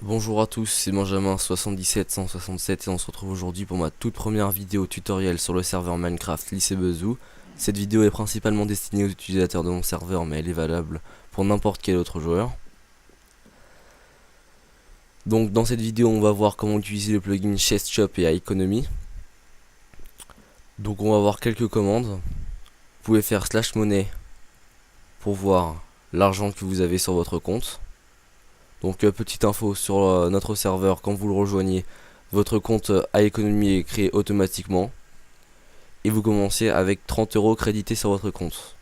Bonjour à tous, c'est Benjamin77167 et on se retrouve aujourd'hui pour ma toute première vidéo tutoriel sur le serveur Minecraft Lycée Bezou. Cette vidéo est principalement destinée aux utilisateurs de mon serveur, mais elle est valable pour n'importe quel autre joueur. Donc dans cette vidéo on va voir comment utiliser le plugin Chest Shop et Economy. Donc on va voir quelques commandes. Vous pouvez faire /money pour voir l'argent que vous avez sur votre compte. Donc petite info sur notre serveur, quand vous le rejoignez, votre compte Economy est créé automatiquement et vous commencez avec 30 € crédités sur votre compte.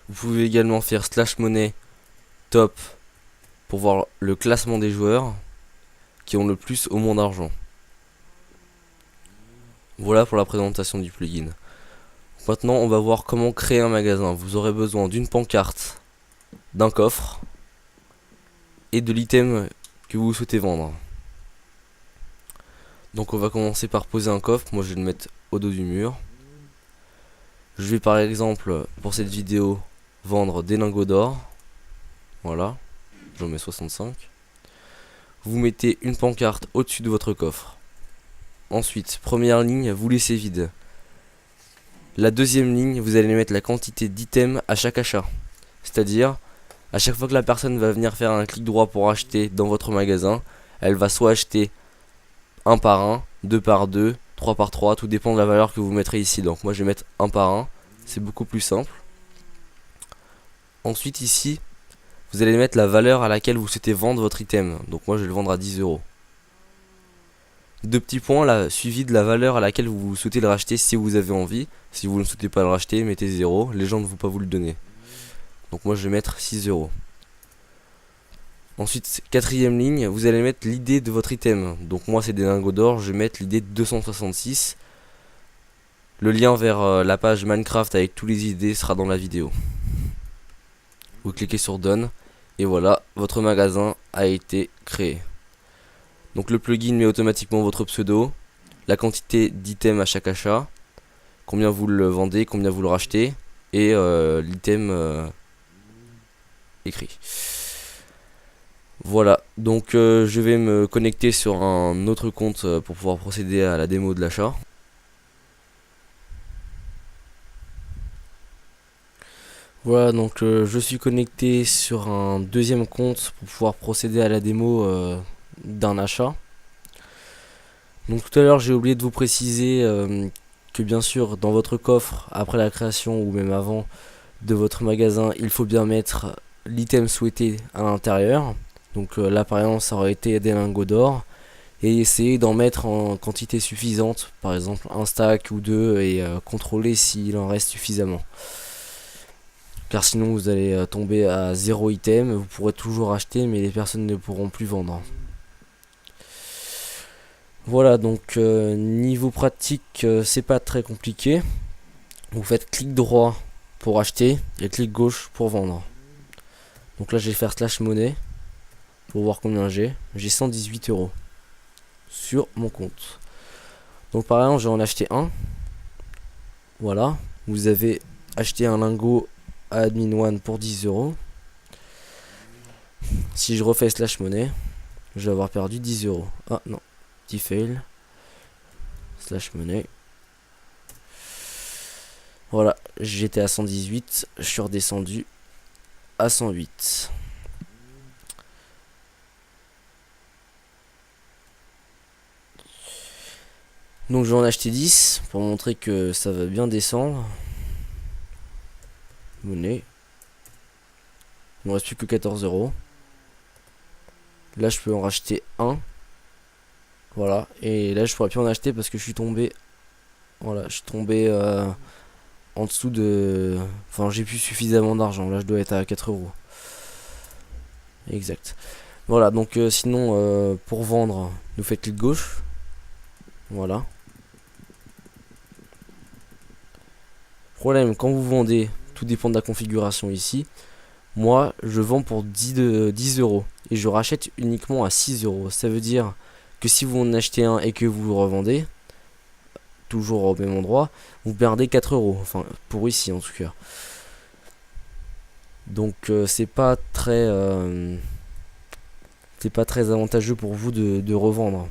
Vous pouvez également faire /money top pour voir le classement des joueurs qui ont le plus ou moins d'argent. Voilà pour la présentation du plugin. Maintenant on va voir comment créer un magasin. Vous aurez besoin d'une pancarte, d'un coffre et de l'item que vous souhaitez vendre. Donc on va commencer par poser un coffre. Moi je vais le mettre au dos du mur. Je vais par exemple pour cette vidéo vendre des lingots d'or. Voilà, j'en mets 65. Vous mettez une pancarte au-dessus de votre coffre. Ensuite, première ligne, vous laissez vide. La deuxième ligne, vous allez mettre la quantité d'items à chaque achat. C'est-à-dire, à chaque fois que la personne va venir faire un clic droit pour acheter dans votre magasin, elle va soit acheter 1 par 1, 2 par 2, 3 par 3, tout dépend de la valeur que vous mettrez ici. Donc moi je vais mettre 1 par 1, c'est beaucoup plus simple. Ensuite ici, vous allez mettre la valeur à laquelle vous souhaitez vendre votre item. Donc moi je vais le vendre à 10 €. Deux petits points là, suivi de la valeur à laquelle vous souhaitez le racheter si vous avez envie. Si vous ne souhaitez pas le racheter, mettez 0, les gens ne vont pas vous le donner. Donc moi je vais mettre 6 €. Ensuite, quatrième ligne, vous allez mettre l'idée de votre item. Donc moi c'est des lingots d'or, je vais mettre l'idée de 266. Le lien vers la page Minecraft avec tous les idées sera dans la vidéo. Vous cliquez sur Done et voilà, votre magasin a été créé. Donc le plugin met automatiquement votre pseudo, la quantité d'items à chaque achat, combien vous le vendez, combien vous le rachetez et l'item écrit. Voilà, donc je vais me connecter sur un autre compte pour pouvoir procéder à la démo de l'achat. Voilà, donc je suis connecté sur un deuxième compte pour pouvoir procéder à la démo d'un achat. Donc tout à l'heure j'ai oublié de vous préciser que bien sûr dans votre coffre, après la création ou même avant de votre magasin, il faut bien mettre l'item souhaité à l'intérieur. Donc là par exemple ça aurait été des lingots d'or. Et essayer d'en mettre en quantité suffisante, par exemple un stack ou deux, et contrôler s'il en reste suffisamment. Car sinon vous allez tomber à 0 item, vous pourrez toujours acheter mais les personnes ne pourront plus vendre. Voilà, donc niveau pratique c'est pas très compliqué. Vous faites clic droit pour acheter et clic gauche pour vendre. Donc là je vais faire /money pour voir combien j'ai. J'ai 118 € sur mon compte. Donc par exemple je vais en acheter un. Voilà, vous avez acheté un lingot à admin one pour 10 €. Si je refais /money, je vais avoir perdu 10 €. Ah non, petit fail. /money. Voilà, j'étais à 118, je suis redescendu à 108. Donc je vais en acheter 10 pour montrer que ça va bien descendre. Monnaie. Il me reste plus que 14 €. Là je peux en racheter un. Voilà, et là je pourrais plus en acheter parce que je suis tombé. Voilà, je suis tombé en dessous de. Enfin, j'ai plus suffisamment d'argent. Là je dois être à 4 €. Exact. Voilà, donc sinon pour vendre, vous faites clic gauche. Voilà. Problème, quand vous vendez, tout dépend de la configuration ici. Moi, je vends pour 10 € et je rachète uniquement à 6 €. Ça veut dire que si vous en achetez un et que vous le revendez, toujours au même endroit, vous perdez 4 €. Enfin, pour ici en tout cas. Donc, c'est pas très c'est pas très avantageux pour vous de revendre.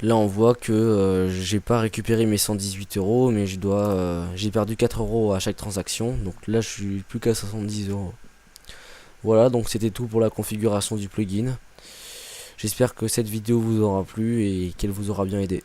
Là on voit que j'ai pas récupéré mes 118 euros, mais j'ai perdu 4 euros à chaque transaction, donc là je suis plus qu'à 70 euros. Voilà, donc c'était tout pour la configuration du plugin. J'espère que cette vidéo vous aura plu et qu'elle vous aura bien aidé.